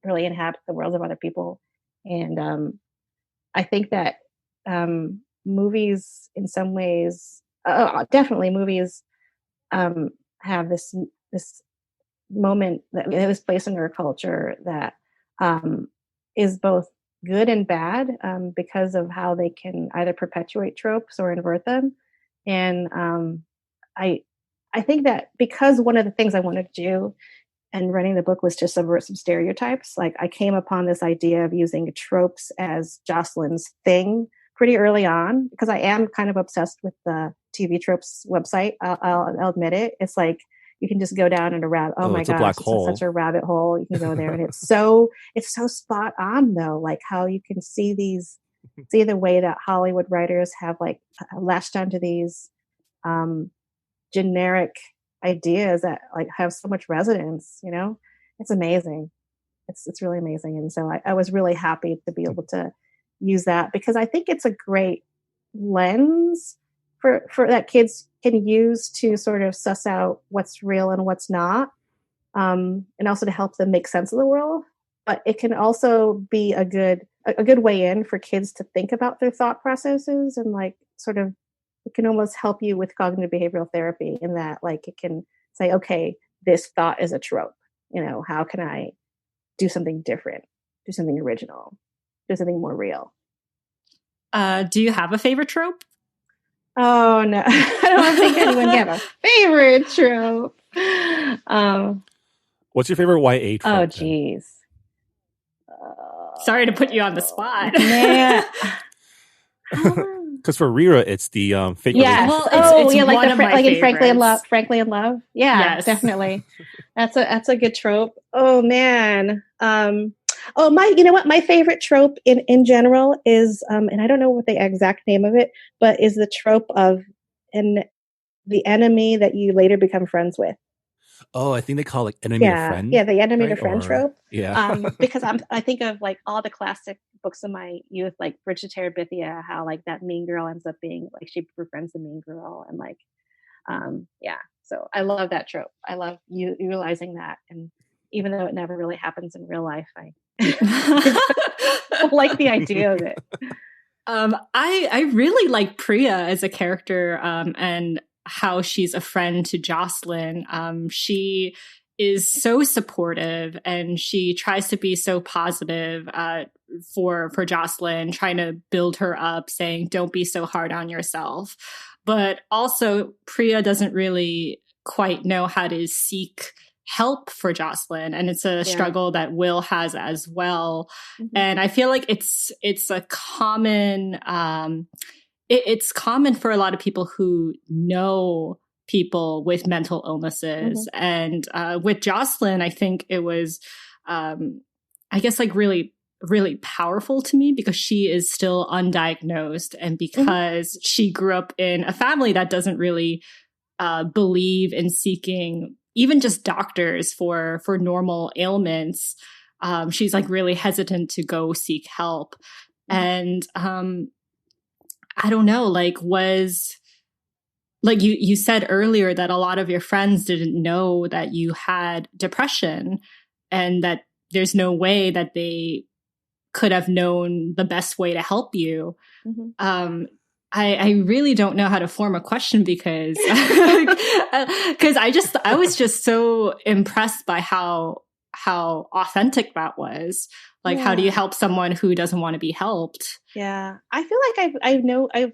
really inhabit the worlds of other people. And I think that movies, in some ways, definitely movies have this moment this place in our culture that is both good and bad because of how they can either perpetuate tropes or invert them. And I think that because one of the things I wanted to do and writing the book was to subvert some stereotypes, like I came upon this idea of using tropes as Jocelyn's thing pretty early on, because I am kind of obsessed with the TV tropes website. I'll admit it. It's like you can just go down in a rabbit. Oh my gosh, it's such a rabbit hole. You can go there, and it's so spot on though. Like how you can see the way that Hollywood writers have like latched onto these generic ideas that like have so much resonance. You know, it's amazing. It's really amazing. And so I was really happy to be able to use that because I think it's a great lens for that kids can use to sort of suss out what's real and what's not, and also to help them make sense of the world. But it can also be a good way in for kids to think about their thought processes and like sort of it can almost help you with cognitive behavioral therapy in that like it can say, okay, this thought is a trope. You know, how can I do something different, do something original, do something more real? Do you have a favorite trope? Oh no, I don't think anyone can have a favorite trope. What's your favorite YA trope? Oh geez. Sorry to put you on the spot. Yeah. Because for Rira, it's the fake. Yeah. Well, it's one like of my favorites. Frankly in Love. Yeah, yes. Definitely. That's a good trope. Oh man. You know what? My favorite trope in general is, and I don't know what the exact name of it, but is the trope of the enemy that you later become friends with. Oh, I think they call it like enemy to friend. Yeah, the enemy to friend trope. Yeah. Because I think of like all the classic books of my youth, like Bridget Terabithia, how like that mean girl ends up being like she befriends the mean girl, and like, So I love that trope. I love you realizing that, and even though it never really happens in real life, I like the idea of it. I really like Priya as a character, and how she's a friend to Jocelyn. She is so supportive, and she tries to be so positive for Jocelyn, trying to build her up, saying, don't be so hard on yourself. But also, Priya doesn't really quite know how to seek help for Jocelyn, and it's a struggle that Will has as well. And I feel like it's a common it's common for a lot of people who know people with mental illnesses. And with Jocelyn, I think it was I guess like really powerful to me because she is still undiagnosed, and because she grew up in a family that doesn't really believe in seeking even just doctors for normal ailments. She's like really hesitant to go seek help. And I don't know, like you said earlier that a lot of your friends didn't know that you had depression, and that there's no way that they could have known the best way to help you. I really don't know how to form a question because I was just so impressed by how authentic that was. Like, how do you help someone who doesn't want to be helped? Yeah, I feel like I've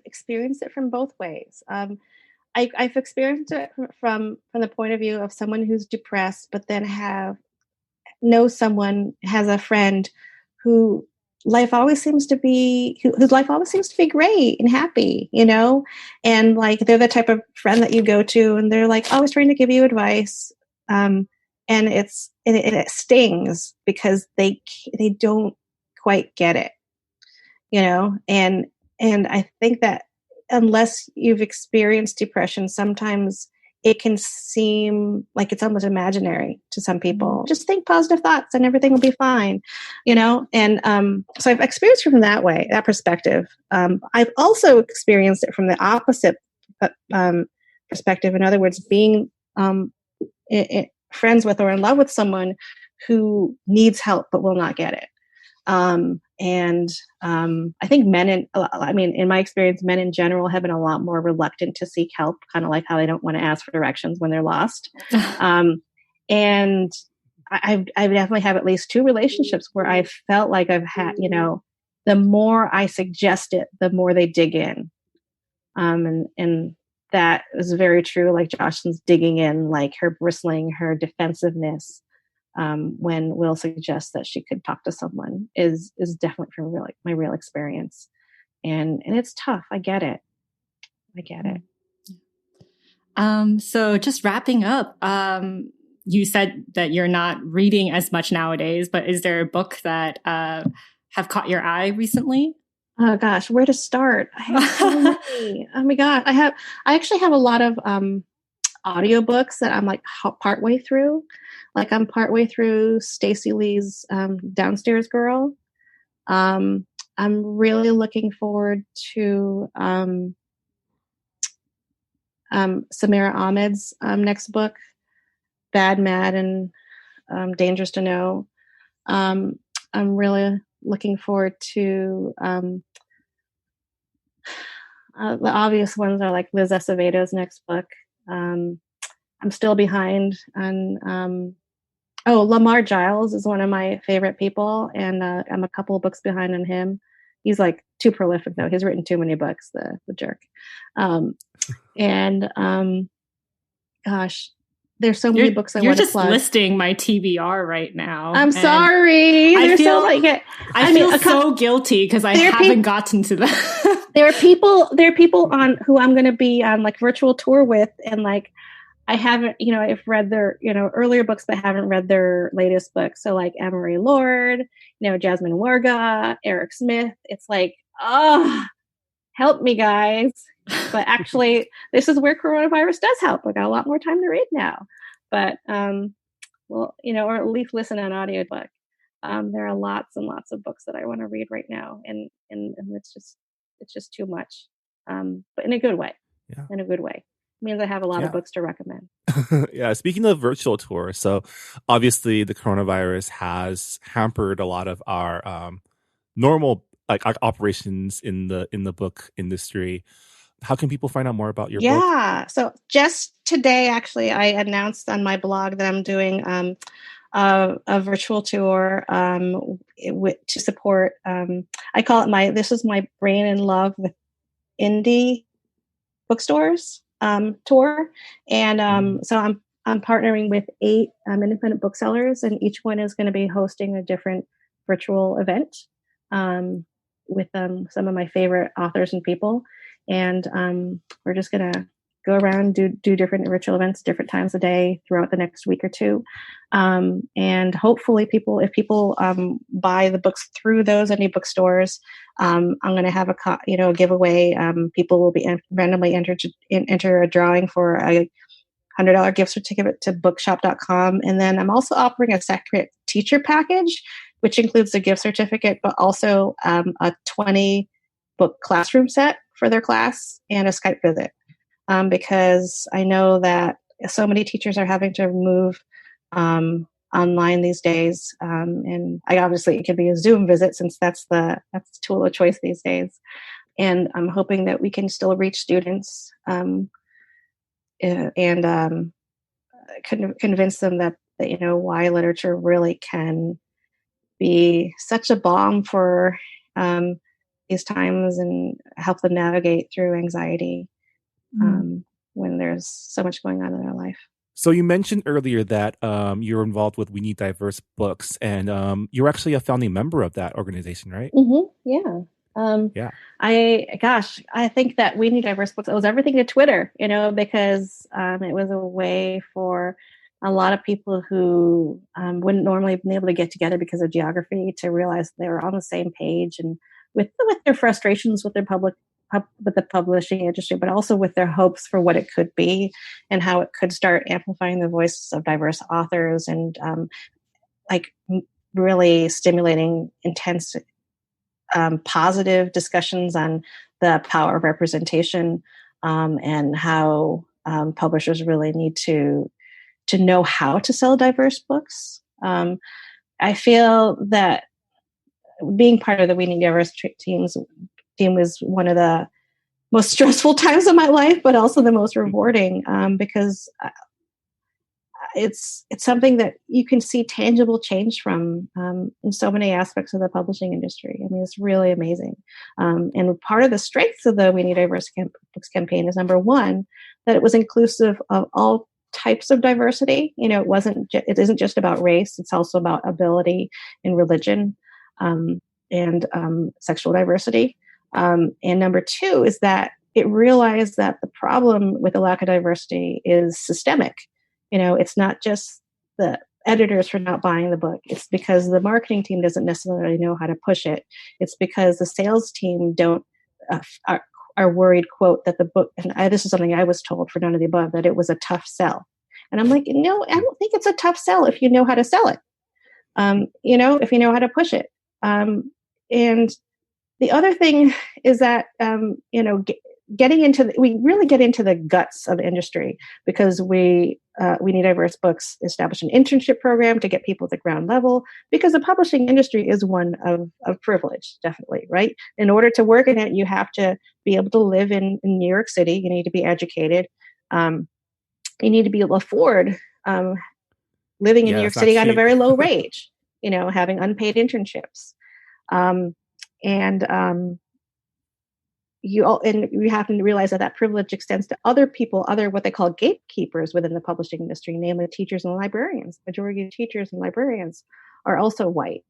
experienced it from both ways. I've experienced it from the point of view of someone who's depressed, but then has a friend whose life always seems to be great and happy, and like they're the type of friend that you go to and they're like always trying to give you advice. And it stings because they don't quite get it, and I think that unless you've experienced depression, sometimes it can seem like it's almost imaginary to some people. Just think positive thoughts and everything will be fine, And so I've experienced it from that perspective. I've also experienced it from the opposite perspective. In other words, being friends with or in love with someone who needs help but will not get it. I think in my experience, men in general have been a lot more reluctant to seek help, kind of like how they don't want to ask for directions when they're lost. And I definitely have at least 2 relationships where I felt like I've had, the more I suggest it, the more they dig in. And that is very true. Like Jocelyn's digging in, like her bristling, her defensiveness. When Will suggests that she could talk to someone is definitely from my real experience. And it's tough. I get it. So just wrapping up, you said that you're not reading as much nowadays, but is there a book that have caught your eye recently? Oh gosh, where to start? I have so many. Oh my God. I actually have a lot of audiobooks that I'm like partway through. Like I'm partway through Stacey Lee's Downstairs Girl. I'm really looking forward to Samira Ahmed's next book, Bad, Mad, and Dangerous to Know. I'm really looking forward to the obvious ones are like Liz Acevedo's next book. I'm still behind on Lamar Giles is one of my favorite people, and I'm a couple of books behind on him. He's like too prolific though. He's written too many books, the jerk. Gosh, there's so many books I want to plug. You're just listing my TBR right now. I'm sorry. I feel so guilty because I haven't gotten to that. There are people on who I'm going to be on like virtual tour with, and like I haven't, I've read their, earlier books, but haven't read their latest books. So like Anne-Marie Lord, Jasmine Warga, Eric Smith. It's like, help me, guys. But actually, this is where coronavirus does help. I got a lot more time to read now. But, or at least listen to an audiobook. There are lots and lots of books that I want to read right now. And it's just too much. But in a good way. Yeah. In a good way. Means I have a lot of books to recommend. Yeah. Speaking of virtual tours, so obviously the coronavirus has hampered a lot of our normal like operations in the book industry. how can people find out more about your book? Yeah. So just today, actually, I announced on my blog that I'm doing a virtual tour to support. I call it this is my Brain in Love with Indie Bookstores tour, and so I'm partnering with 8 independent booksellers, and each one is going to be hosting a different virtual event with some of my favorite authors and people, and we're just going to go around do different virtual events, different times of day throughout the next week or two, and hopefully if people buy the books through those indie bookstores. I'm going to have a giveaway. People will be randomly enter a drawing for a $100 gift certificate to bookshop.com. And then I'm also offering a separate teacher package, which includes a gift certificate, but also a 20 book classroom set for their class and a Skype visit. Because I know that so many teachers are having to move online these days, and it could be a Zoom visit since that's the tool of choice these days. And I'm hoping that we can still reach students and convince them that why literature really can be such a balm for these times and help them navigate through anxiety when there's so much going on in their life. So you mentioned earlier that you're involved with We Need Diverse Books, and you're actually a founding member of that organization, right? Mm-hmm. Yeah. Yeah. I think that We Need Diverse Books owes everything to Twitter, because it was a way for a lot of people who wouldn't normally have been able to get together because of geography to realize they were on the same page, and with their frustrations with with the publishing industry, but also with their hopes for what it could be and how it could start amplifying the voices of diverse authors and really stimulating intense positive discussions on the power of representation and how publishers really need to know how to sell diverse books. I feel that being part of the We Need Diverse team was one of the most stressful times of my life, but also the most rewarding because it's something that you can see tangible change from in so many aspects of the publishing industry. I mean, it's really amazing. And part of the strengths of the We Need Diverse Books campaign is, number one, that it was inclusive of all types of diversity. It isn't just about race; it's also about ability and religion and sexual diversity. And number two is that it realized that the problem with the lack of diversity is systemic. It's not just the editors for not buying the book. It's because the marketing team doesn't necessarily know how to push it. It's because the sales team are worried, quote, that the book, and this is something I was told for None of the Above, that it was a tough sell. And I'm like, no, I don't think it's a tough sell if you know how to sell it. If you know how to push it. And the other thing is that, we really get into the guts of the industry because we Need Diverse Books established an internship program to get people at the ground level, because the publishing industry is one of privilege, definitely, right? In order to work in it, you have to be able to live in New York City. You need to be educated. You need to be able to afford living in New York City on a very low wage, having unpaid internships. You have to realize that privilege extends to other people, other what they call gatekeepers within the publishing industry, namely teachers and librarians. Majority of teachers and librarians are also white.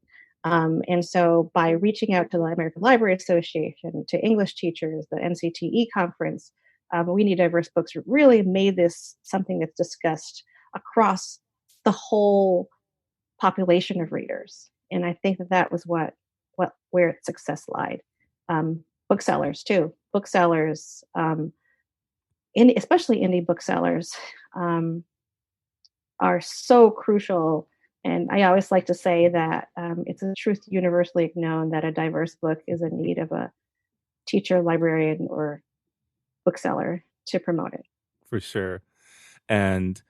And so by reaching out to the American Library Association, to English teachers, the NCTE conference, We Need Diverse Books really made this something that's discussed across the whole population of readers. And I think that was where its success lied. Booksellers too. Booksellers, especially indie booksellers, are so crucial. And I always like to say that it's a truth universally known that a diverse book is in need of a teacher, librarian, or bookseller to promote it. For sure. And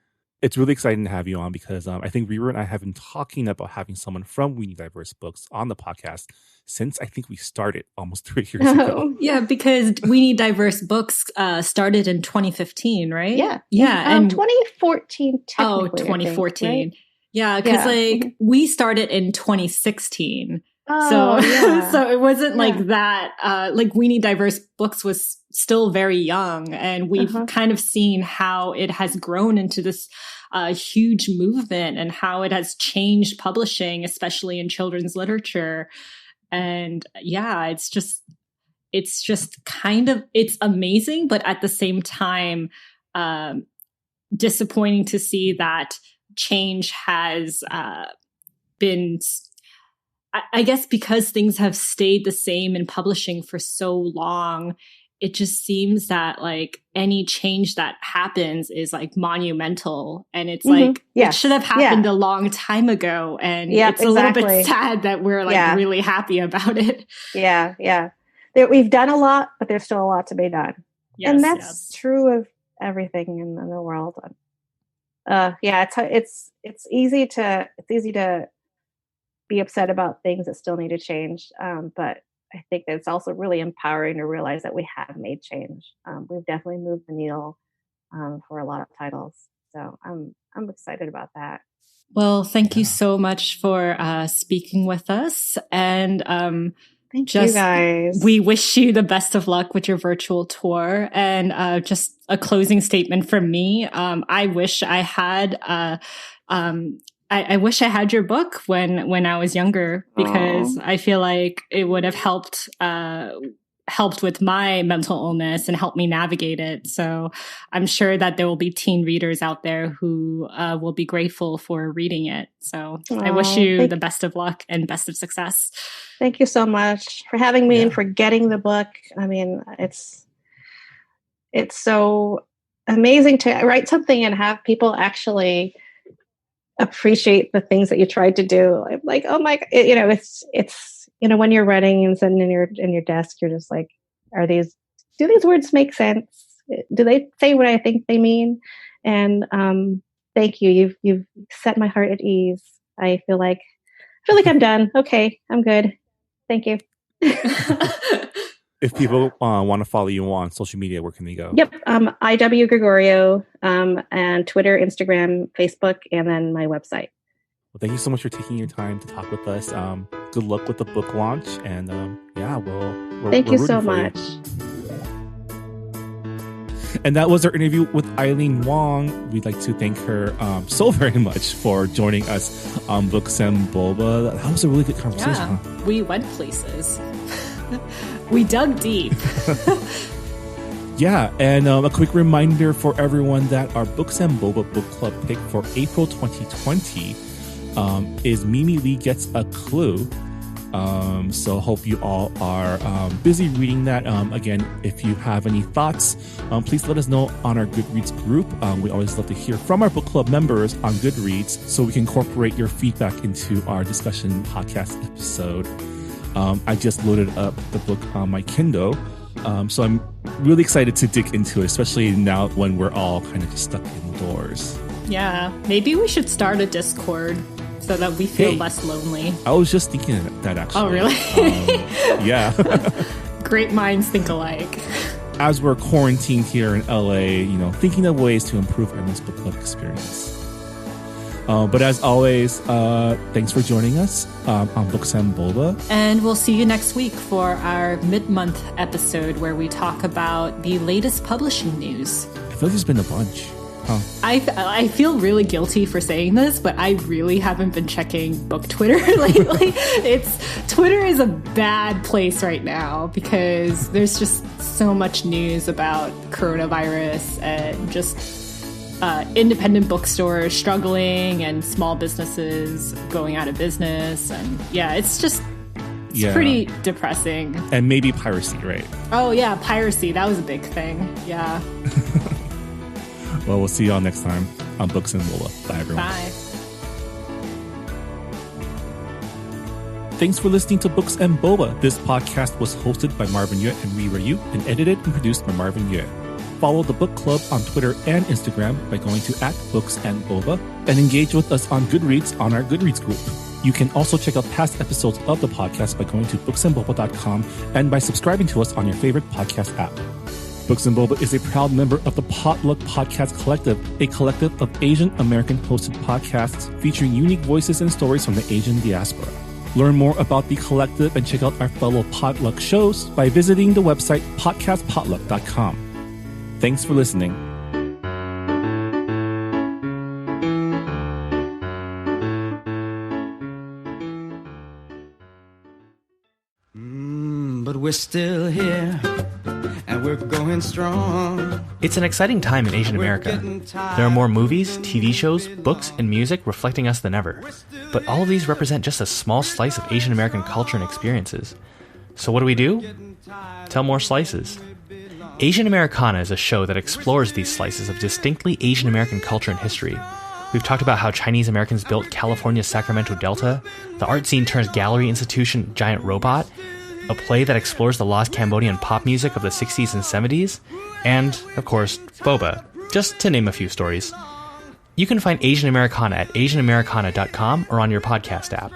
It's really exciting to have you on because I think Rira and I have been talking about having someone from We Need Diverse Books on the podcast since I think we started almost 3 years ago. Yeah, because We Need Diverse Books started in 2015, right? Yeah. Yeah. And 2014, Oh, technically. 2014. I think, right? Yeah, because we started in 2016. Oh, yeah. So it wasn't like that. Like We Need Diverse Books was still very young, and we've kind of seen how it has grown into this huge movement and how it has changed publishing, especially in children's literature. And yeah, it's just kind of, it's amazing, but at the same time, disappointing to see that change has been, I guess, because things have stayed the same in publishing for so long. It just seems that like any change that happens is like monumental, and it's like it should have happened a long time ago. And it's a little bit sad that we're like really happy about it. Yeah, yeah. We've done a lot, but there's still a lot to be done. Yes, and that's true of everything in the world. It's easy to be upset about things that still need to change, but I think that it's also really empowering to realize that we have made change. We've definitely moved the needle for a lot of titles, so I'm excited about that. Well, thank you so much for speaking with us, and thank you guys. We wish you the best of luck with your virtual tour. And just a closing statement from me. I wish I had I wish I had your book when I was younger, because I feel like it would have helped with my mental illness and helped me navigate it. So I'm sure that there will be teen readers out there who will be grateful for reading it. So I wish you the best of luck and best of success. Thank you so much for having me and for getting the book. I mean, it's so amazing to write something and have people actually appreciate the things that you tried to do. I'm like, oh my God, it's when you're writing and sitting in your desk, you're just like, do these words make sense? Do they say what I think they mean? And thank you. You've set my heart at ease. I feel like I'm done. Okay, I'm good. Thank you. If people want to follow you on social media, where can they go? Yep. IW Gregorio, and Twitter, Instagram, Facebook, and then my website. Well, thank you so much for taking your time to talk with us. Good luck with the book launch. And thank you so much. And that was our interview with Eileen Wong. We'd like to thank her so very much for joining us on Books and Boba. That was a really good conversation. Yeah, we went places. We dug deep. Yeah, and a quick reminder for everyone that our Books and Boba book club pick for April 2020 is Mimi Lee Gets a Clue. So hope you all are busy reading that. Again, if you have any thoughts, please let us know on our Goodreads group. We always love to hear from our book club members on Goodreads so we can incorporate your feedback into our discussion podcast episode. I just loaded up the book on my Kindle, so I'm really excited to dig into it, especially now when we're all kind of just stuck indoors. Yeah, maybe we should start a Discord so that we feel less lonely. I was just thinking that actually. Oh, really? Yeah. Great minds think alike. As we're quarantined here in LA, thinking of ways to improve our book club experience. But as always, thanks for joining us on Books and Boba. And we'll see you next week for our mid-month episode where we talk about the latest publishing news. I feel like there's been a bunch. Huh. I feel really guilty for saying this, but I really haven't been checking book Twitter lately. Twitter is a bad place right now because there's just so much news about coronavirus and just independent bookstores struggling and small businesses going out of business. And it's pretty depressing. And maybe piracy, right? Oh yeah, piracy. That was a big thing. Yeah. Well, we'll see you all next time on Books and Boba. Bye, everyone. Bye. Thanks for listening to Books and Boba. This podcast was hosted by Marvin Yue and Rira Yu and edited and produced by Marvin Yue. follow the book club on Twitter and Instagram by going to @BooksandBoba, and engage with us on Goodreads on our Goodreads group. You can also check out past episodes of the podcast by going to booksandboba.com and by subscribing to us on your favorite podcast app. Books and Boba is a proud member of the Potluck Podcast Collective, a collective of Asian American hosted podcasts featuring unique voices and stories from the Asian diaspora. Learn more about the collective and check out our fellow Potluck shows by visiting the website podcastpotluck.com. Thanks for listening. But we're still here, and we're going strong. It's an exciting time in Asian America. There are more movies, TV shows, books, and music reflecting us than ever. But all of these represent just a small slice of Asian American culture and experiences. So what do? Tell more slices. Asian Americana is a show that explores these slices of distinctly Asian American culture and history. We've talked about how Chinese Americans built California's Sacramento Delta, the art scene turns gallery institution giant robot, a play that explores the lost Cambodian pop music of the 60s and 70s, and, of course, Boba, just to name a few stories. You can find Asian Americana at asianamericana.com or on your podcast app.